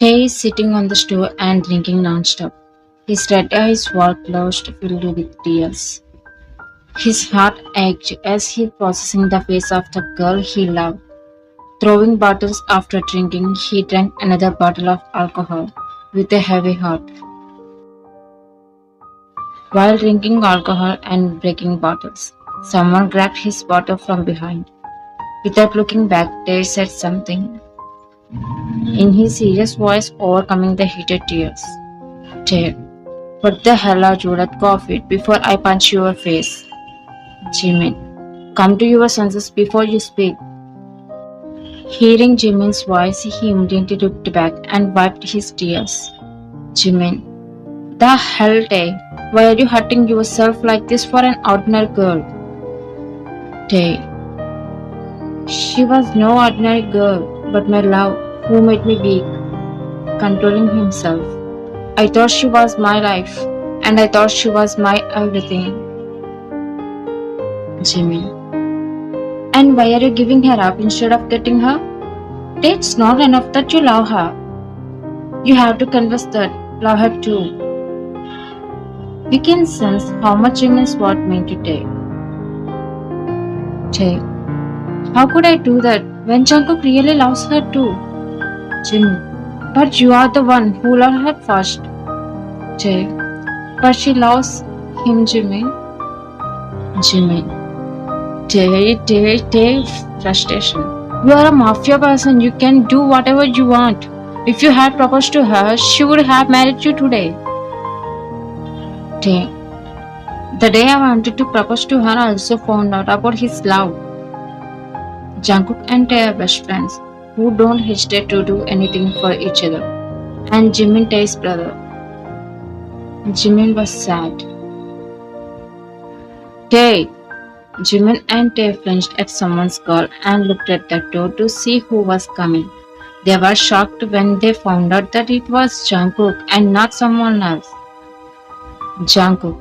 Tae is sitting on the stool and drinking non-stop. His red eyes were closed, filled with tears. His heart ached as he processing the face of the girl he loved. Throwing bottles after drinking, he drank another bottle of alcohol with a heavy heart. While drinking alcohol and breaking bottles, someone grabbed his bottle from behind. Without looking back, Tae said something in his serious voice, overcoming the heated tears. Tae, what the hell are you? Let go of it before I punch your face. Jimin, come to your senses before you speak. Hearing Jimin's voice, he immediately looked back and wiped his tears. Jimin, the hell, Tae? Why are you hurting yourself like this for an ordinary girl? Tae, she was no ordinary girl, but my love, who made me weak, controlling himself. I thought she was my life, and I thought she was my everything. Jimin, and why are you giving her up instead of getting her? It's not enough that you love her. You have to confess that, love her too. We can sense how much Jimin's word meant to Tae. Tae, how could I do that when Jungkook really loves her too? Jimin, but you are the one who loved her first. Tae, but she loves him, Jimin. Jimin, Tae, frustration. You are a mafia person, you can do whatever you want. If you had proposed to her, she would have married you today. Tae, the day I wanted to propose to her, I also found out about his love. Jungkook and Tae are best friends who don't hesitate to do anything for each other. And Jimin, Tae's brother. Jimin was sad. Tae! Jimin and Tae flinched at someone's call and looked at the door to see who was coming. They were shocked when they found out that it was Jungkook and not someone else. Jungkook,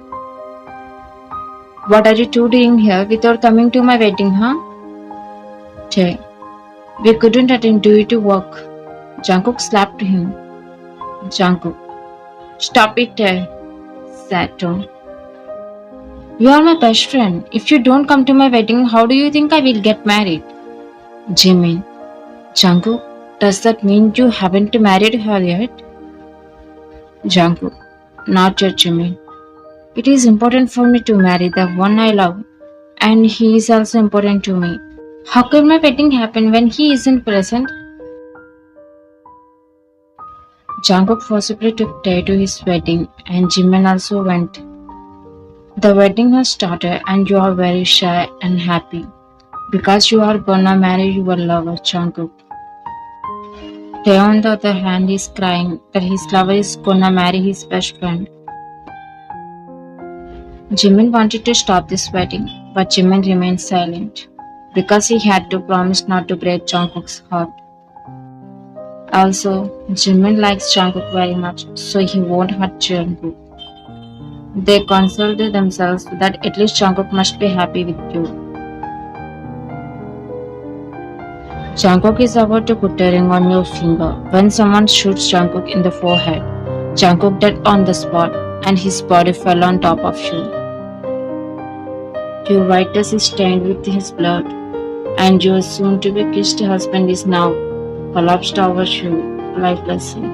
what are you two doing here without coming to my wedding, huh? Tae, we couldn't attend due to work. Jungkook slapped him. Jungkook, stop it, Tae. Sad tone. You are my best friend. If you don't come to my wedding, how do you think I will get married? Jimin, Jungkook, does that mean you haven't married her yet? Jungkook, not yet, Jimin. It is important for me to marry the one I love, and he is also important to me. How can my wedding happen when he isn't present? Jungkook forcibly took Tae to his wedding, and Jimin also went. The wedding has started, and you are very shy and happy because you are gonna marry your lover, Jungkook. Tae, on the other hand, is crying that his lover is gonna marry his best friend. Jimin wanted to stop this wedding, but Jimin remained silent because he had to promise not to break Jungkook's heart. Also, Jimin likes Jungkook very much, so he won't hurt Jungkook. They consoled themselves that at least Jungkook must be happy with you. Jungkook is about to put a ring on your finger when someone shoots Jungkook in the forehead. Jungkook dead on the spot, and his body fell on top of you. Your right dress is stained with his blood, and your soon-to-be kissed husband is now collapsed over you, lifelessly.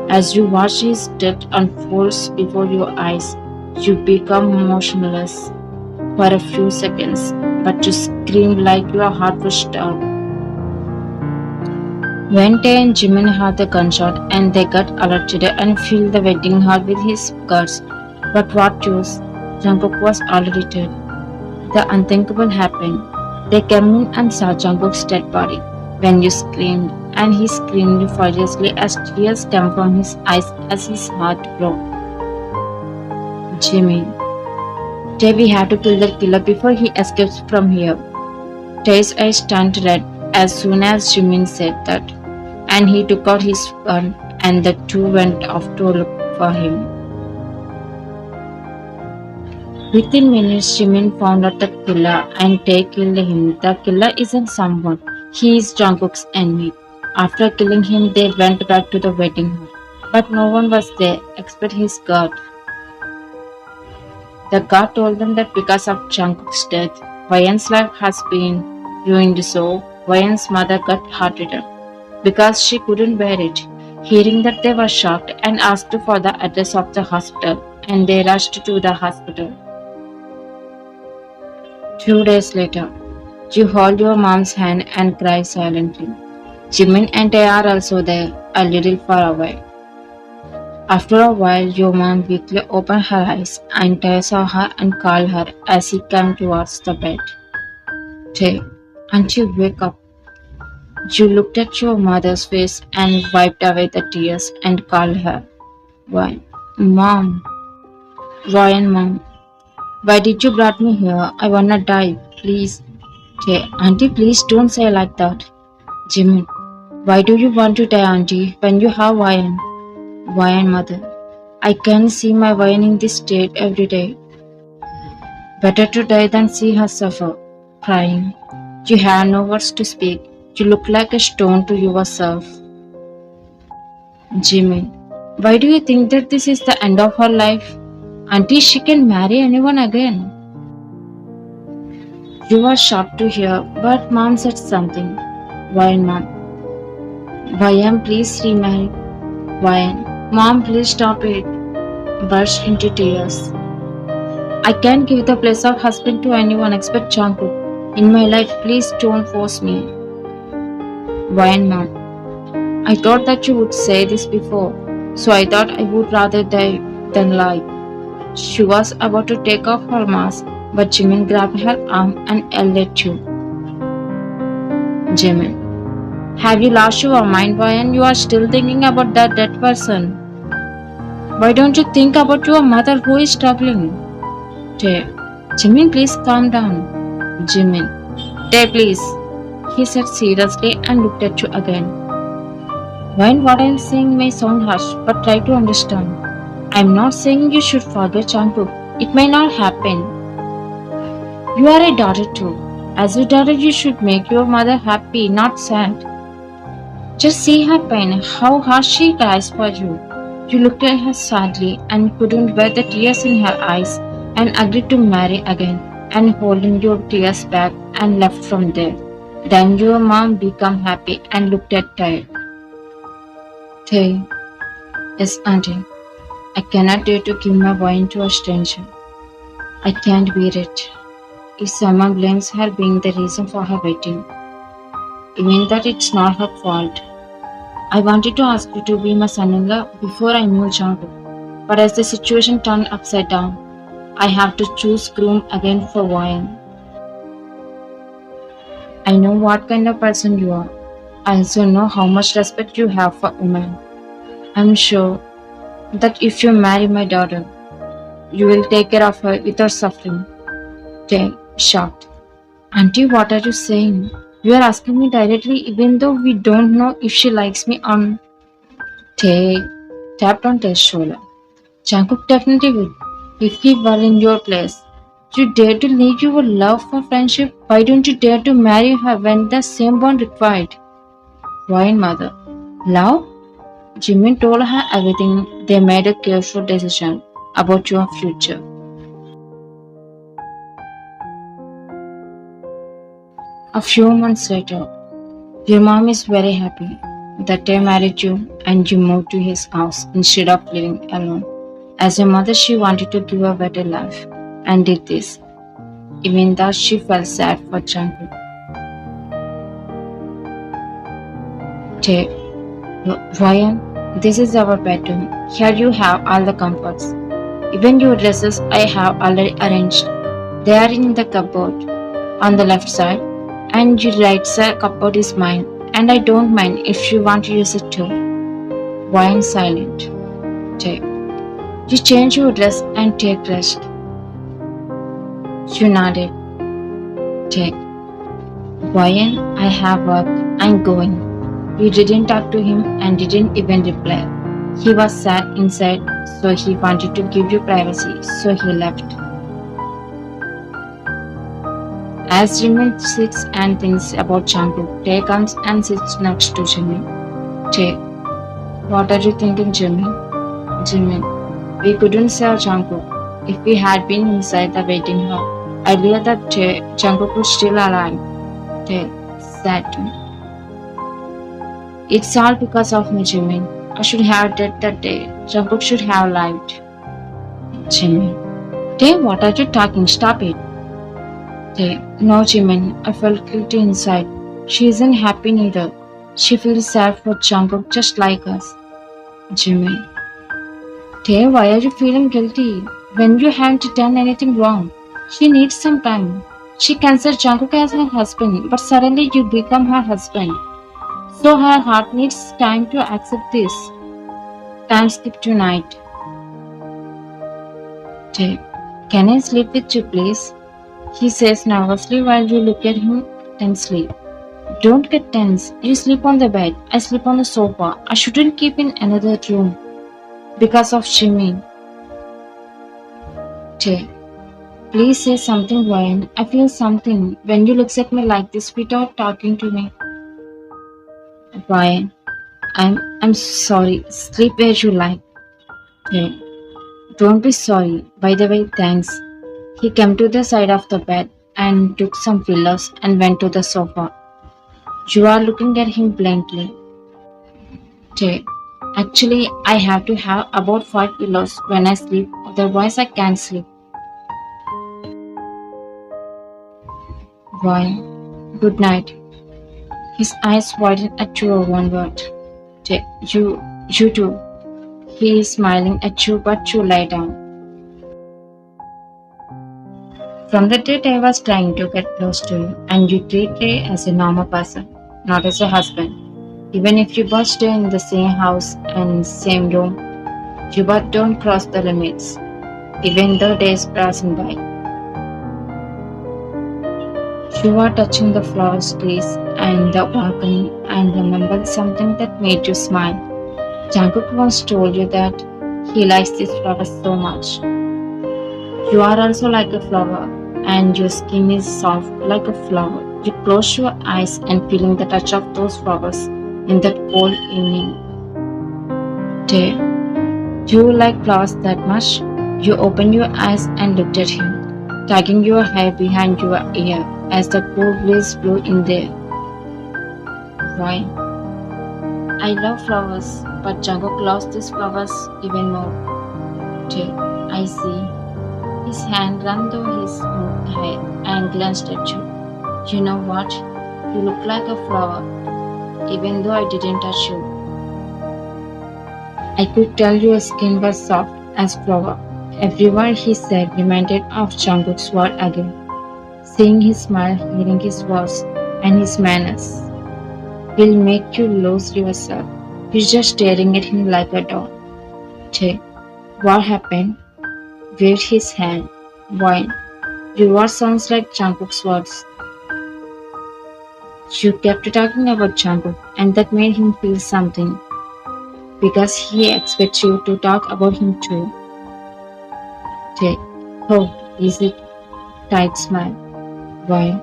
As you watch his death unfolds before your eyes, you become motionless for a few seconds, but you scream like your heart will stop. When Tae and Jimin heard the gunshot and they got alerted and filled the wedding hall with his guards, but what use? Jungkook was already dead. The unthinkable happened. They came in and saw Jungkook's dead body. When you screamed, and he screamed furiously as tears came from his eyes as his heart broke. Jimin, Tae, we have to kill that killer before he escapes from here. Tae's eyes turned red as soon as Jimin said that, and he took out his gun and the two went off to look for him. Within minutes, Jimin found out the killer and Tae killed him. The killer isn't someone. He is Jungkook's enemy. After killing him, they went back to the wedding hall. But no one was there except his guard. The guard told them that because of Jungkook's death, Wayan's life has been ruined, so Wayan's mother got heart-ridden because she couldn't bear it. Hearing that, they were shocked and asked for the address of the hospital, and they rushed to the hospital. 2 days later, you hold your mom's hand and cry silently. Jimin and Tae are also there, a little far away. After a while, your mom weakly opened her eyes, and Tae saw her and called her as he came towards the bed. Tae, auntie, wake up. You looked at your mother's face and wiped away the tears and called her. Why? Mom. Why and mom? Why did you brought me here? I wanna die, please. Tae, auntie, please don't say like that. Jimin, why do you want to die, auntie, when you have Wayan? Wayan, mother. I can't see my Wayan in this state every day. Better to die than see her suffer, crying. You have no words to speak. You look like a stone to yourself. Jimin, why do you think that this is the end of her life? Auntie, she can marry anyone again. You were shocked to hear, but mom said something. Wayan, mom. Wayan, please remarry. Wayan, mom, please stop it. Burst into tears. I can't give the place of husband to anyone except Jungkook. In my life, please don't force me. Wayan, mom. I thought that you would say this before, so I thought I would rather die than lie. She was about to take off her mask, but Jimin grabbed her arm and yelled at you. Jimin, have you lost your mind, Wayan? You are still thinking about that dead person. Why don't you think about your mother who is struggling? Tae, Jimin, please calm down. Jimin, Tae, please. He said seriously and looked at you again. Wayan, what I am saying may sound harsh, but try to understand. I am not saying you should forget Jungkook. It may not happen. You are a daughter too. As a daughter, you should make your mother happy, not sad. Just see her pain, how hard she cries for you. You looked at her sadly and couldn't bear the tears in her eyes and agreed to marry again and holding your tears back and left from there. Then your mom became happy and looked at Tae. Tae, yes, auntie. I cannot dare to give my wine to a stranger. I can't bear it. If someone blames her being the reason for her wedding, even that it's not her fault. I wanted to ask you to be my son-in-law before I knew Jungkook, but as the situation turned upside down, I have to choose groom again for Wayan. I know what kind of person you are. I also know how much respect you have for women. I'm sure that if you marry my daughter, you will take care of her without suffering. Tae, shocked. Auntie, what are you saying? You are asking me directly even though we don't know if she likes me or not. Tae tapped on Tae's shoulder. Jungkook definitely will, if he were in your place. You dare to leave your love for friendship? Why don't you dare to marry her when the same bond required? Why, mother? Love? Jimin told her everything. They made a careful decision about your future. A few months later, your mom is very happy that they married you and you moved to his house instead of living alone. As a mother, she wanted to give a better life and did this, even though she felt sad for Jungkook. Tae, Wayan, this is our bedroom. Here you have all the comforts. Even your dresses I have already arranged. They are in the cupboard on the left side, and your right side cupboard is mine, and I don't mind if you want to use it too. Wayan silent. Tae, you change your dress and take rest. You nodded. Tae, Wayan, I have work. I'm going. You didn't talk to him and didn't even reply. He was sad inside, so he wanted to give you privacy, so he left. As Jimin sits and thinks about Jungkook, Tae comes and sits next to Jimin. Tae, what are you thinking, Jimin? Jimin, we couldn't save Jungkook if we had been inside the waiting hall. I believe that Jungkook was still alive. Tae, sad to me. It's all because of me, Jimin. I should have died that day. Jungkook should have lived. Jimin. Tae, what are you talking? Stop it. Tae, no, Jimin. I felt guilty inside. She isn't happy neither. She feels sad for Jungkook just like us. Jimin. Tae, why are you feeling guilty when you haven't done anything wrong? She needs some time. She considers Jungkook as her husband, but suddenly you become her husband. So her heart needs time to accept this. Time skip tonight. Tae, can I sleep with you, please? He says nervously while you look at him tensely. Don't get tense. You sleep on the bed. I sleep on the sofa. I shouldn't keep in another room because of Jimin. Tae, please say something, Ryan. I feel something when you look at me like this without talking to me. Ryan, I'm sorry. Sleep where you like. Tae, don't be sorry. By the way, thanks. He came to the side of the bed and took some pillows and went to the sofa. You are looking at him blankly. Tae, actually, I have to have about 5 pillows when I sleep, otherwise I can't sleep. Ryan, good night. His eyes widened at you one word. Tae, you too. He is smiling at you, but you lie down. From the day I was trying to get close to you, and you treat Tae as a normal person, not as a husband. Even if you both stay in the same house and same room, you both don't cross the limits, even though days passing by. You are touching the flowers, trees, and the balcony, and remember something that made you smile. Jungkook once told you that he likes these flowers so much. You are also like a flower, and your skin is soft like a flower. You close your eyes and feeling the touch of those flowers in that cold evening. Tae, do you like flowers that much? You opened your eyes and looked at him, tugging your hair behind your ear as the cool breeze blew in there. Why? I love flowers, but Jungkook loves these flowers even more. Tae, I see. His hand ran through his smooth hair and glanced at you. You know what? You look like a flower, even though I didn't touch you. I could tell your skin was soft as flower. Every word he said reminded of Jungkook's word again. Seeing his smile, hearing his voice, and his manners will make you lose yourself. You're just staring at him like a dog. Tae, what happened? Waved his hand. Why? Your words sounds like Jungkook's words. You kept talking about Jungkook, and that made him feel something. Because he expects you to talk about him too. Tae, oh, is it? Tight smile. Why?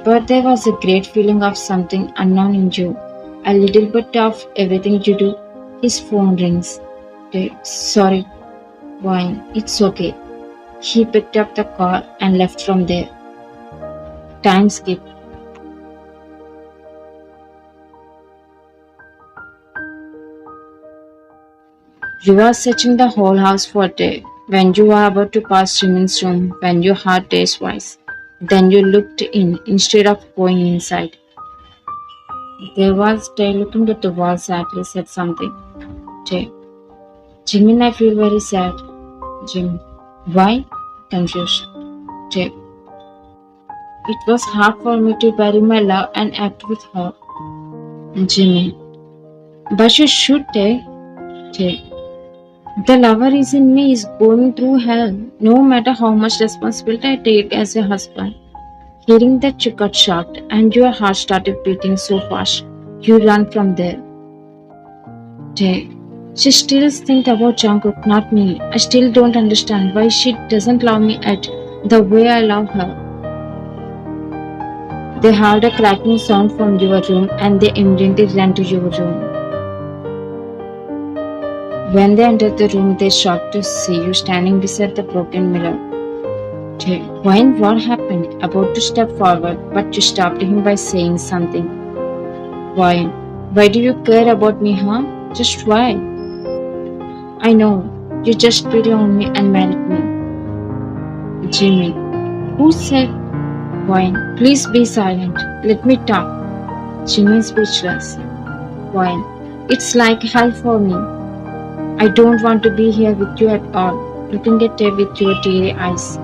But there was a great feeling of something unknown in you. A little bit of everything you do. His phone rings. Tae, sorry. Why? It's okay. He picked up the call and left from there. Time skip. You were searching the whole house for Tae when you were about to pass Jimin's room when you heard Tae's voice. Then you looked in instead of going inside. There was Tae looking at the wall sadly said something. Tae, Jimin, I feel very sad. Jimin, why? Confused. Tae, it was hard for me to bury my love and act with her. Jimin, but you should, Tae. Tae, the lover is in me is going through hell, no matter how much responsibility I take as a husband. Hearing that you got shocked and your heart started beating so fast, you ran from there. Tae, she still thinks about Jungkook, not me. I still don't understand why she doesn't love me at the way I love her. They heard a cracking sound from your room and they immediately ran to your room. When they entered the room, they shocked to see you standing beside the broken mirror. Wayne, what happened? About to step forward, but you stopped him by saying something. Wayne, why do you care about me, huh? Just why? I know, you just pity on me and married me. Jimmy, who said? Wayne, please be silent. Let me talk. Jimmy speechless. Wayne, it's like hell for me. I don't want to be here with you at all. Looking at Dave with your teary eyes.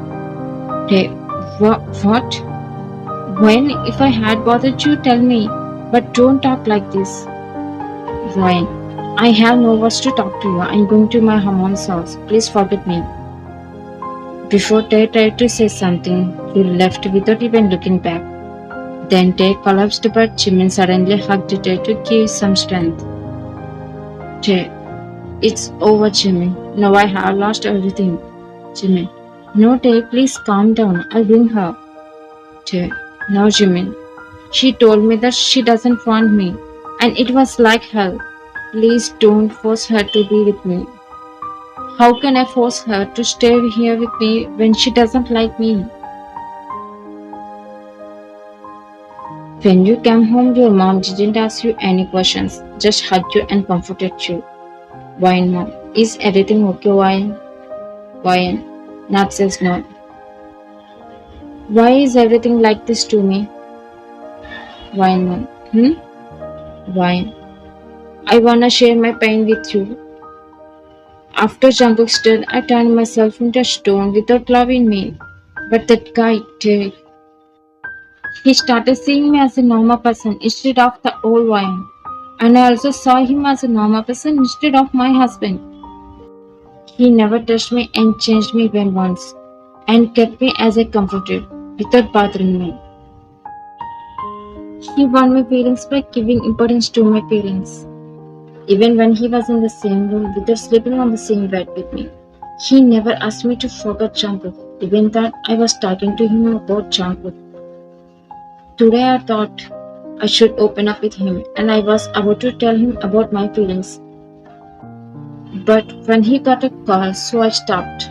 Dave, what? When? If I had bothered you, tell me. But don't talk like this. Wayne, I have no words to talk to you. I'm going to my mom's house. Please forget me. Before Tay tried to say something, you left without even looking back. Then Tay collapsed, but Jimin suddenly hugged Tay to give some strength. Tay, it's over, Jimmy. Now I have lost everything. Jimmy, no, Tay, please calm down. I'll bring her. Tay, no, Jimmy. She told me that she doesn't want me, and it was like hell. Please don't force her to be with me. How can I force her to stay here with me when she doesn't like me? When you came home, your mom didn't ask you any questions, just hugged you and comforted you. Wayne, mom, is everything okay, Wayne? Wayne, Nat says no. Why is everything like this to me? Wayne, mom, Wayne, I wanna share my pain with you. After Jungkook's death, I turned myself into a stone without loving me. But that guy did. He started seeing me as a normal person instead of the old Wayne. And I also saw him as a normal person instead of my husband. He never touched me and changed me even once, and kept me as I comforted, without bothering me. He won my feelings by giving importance to my feelings. Even when he was in the same room without sleeping on the same bed with me, he never asked me to forget Jungkook, even that I was talking to him about Jungkook. Today I thought I should open up with him, and I was about to tell him about my feelings. But when he got a call, so I stopped.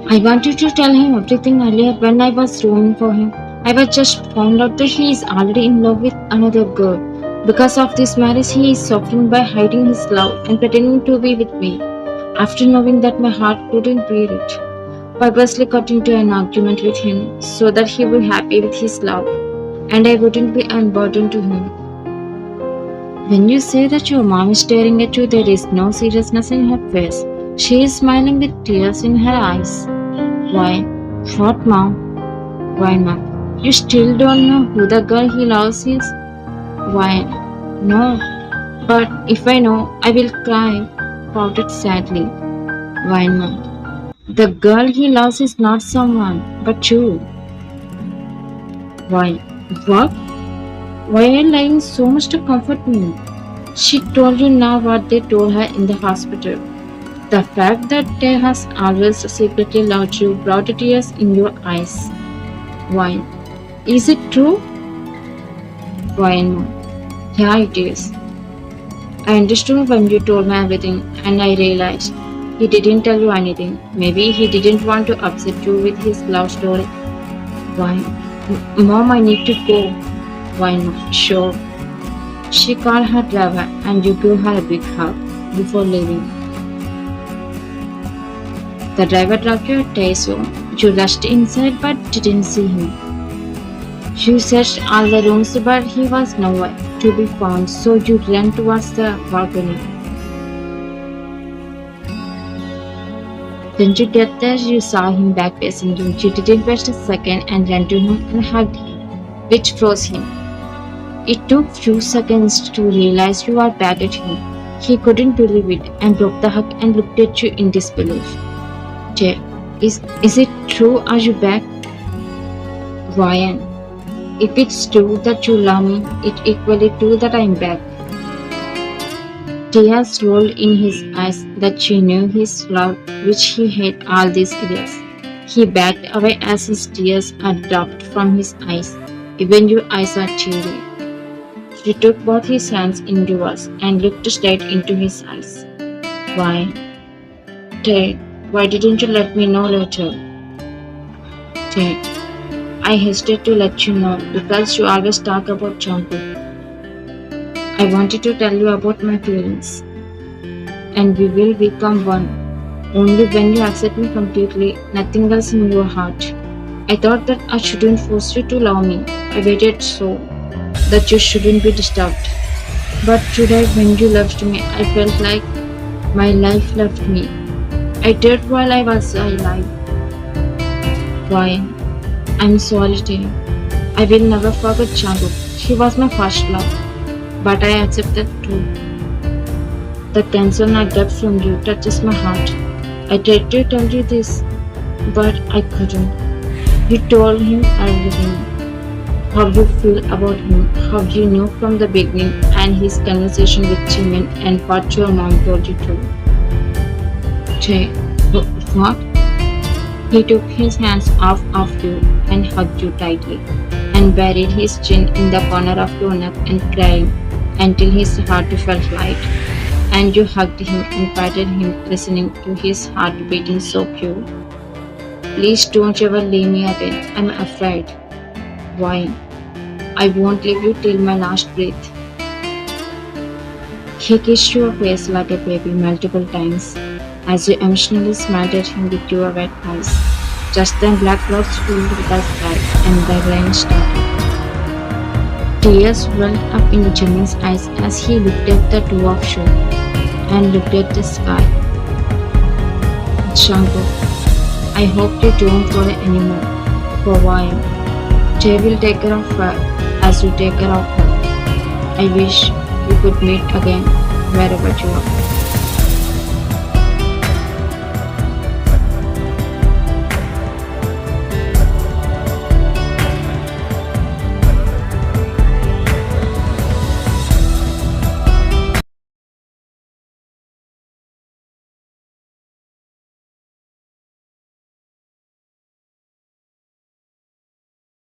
I wanted to tell him everything earlier when I was roaming for him. I was just found out that he is already in love with another girl. Because of this marriage, he is suffering by hiding his love and pretending to be with me. After knowing that my heart couldn't bear it, purposely got into an argument with him so that he would be happy with his love and I wouldn't be unburdened to him. When you say that your mom is staring at you, there is no seriousness in her face. She is smiling with tears in her eyes. Why? What, mom? Why, mom? You still don't know who the girl he loves is? Why? No. But if I know, I will cry, pouted sadly. Why, mom? The girl he loves is not someone, but you. Why? What? Why are you lying so much to comfort me? She told you now what they told her in the hospital. The fact that they has always secretly loved you brought tears in your eyes. Why? Is it true? Why? Yeah, it is. I understood when you told me everything, and I realized he didn't tell you anything. Maybe he didn't want to upset you with his love story. Why? Mom, I need to go. Why not? Sure. She called her driver and you gave her a big hug before leaving. The driver dropped you at Tay's home. You rushed inside but didn't see him. You searched all the rooms but he was nowhere to be found, so you ran towards the balcony. When you get there, you saw him back facing you. You didn't waste a second and ran to him and hugged him, which froze him. It took few seconds to realize you are back at him. He couldn't believe it and broke the hug and looked at you in disbelief. Jay, is it true? Are you back? Ryan, if it's true that you love me, it's equally true that I'm back. Tears rolled in his eyes that she knew his love, which he hid all these years. He backed away as his tears dropped from his eyes. Even your eyes are teary. She took both his hands in yours and looked straight into his eyes. Why, Ted, why didn't you let me know later? Ted, I hesitated to let you know because you always talk about Jungkook. I wanted to tell you about my feelings, and we will become one. Only when you accept me completely, nothing else in your heart. I thought that I shouldn't force you to love me. I waited so that you shouldn't be disturbed. But today, when you left me, I felt like my life left me. I did while I was alive. Why? I'm sorry, dear. I will never forget Jungkook. He was my first love, but I accept that too. The concern I get from you touches my heart. I tried to tell you this, but I couldn't. You told him everything. How you feel about him, how you knew from the beginning, and his conversation with Jimin and what your mom told you too. Jay, what? He took his hands off of you and hugged you tightly, and buried his chin in the corner of your neck and cried until his heart felt light. And you hugged him and patted him, listening to his heart beating so pure. Please don't ever leave me again. I'm afraid. Why? I won't leave you till my last breath. He kissed your face like a baby multiple times as you emotionally smiled at him with your wet eyes. Just then black clouds filled with the sky and the rain started. Tears welled up in Jimin's eyes as he looked at the two of you and looked at the sky. Jungkook, I hope you don't worry anymore for a while. Jay will take care of her as you take care of her. I wish we could meet again wherever you are.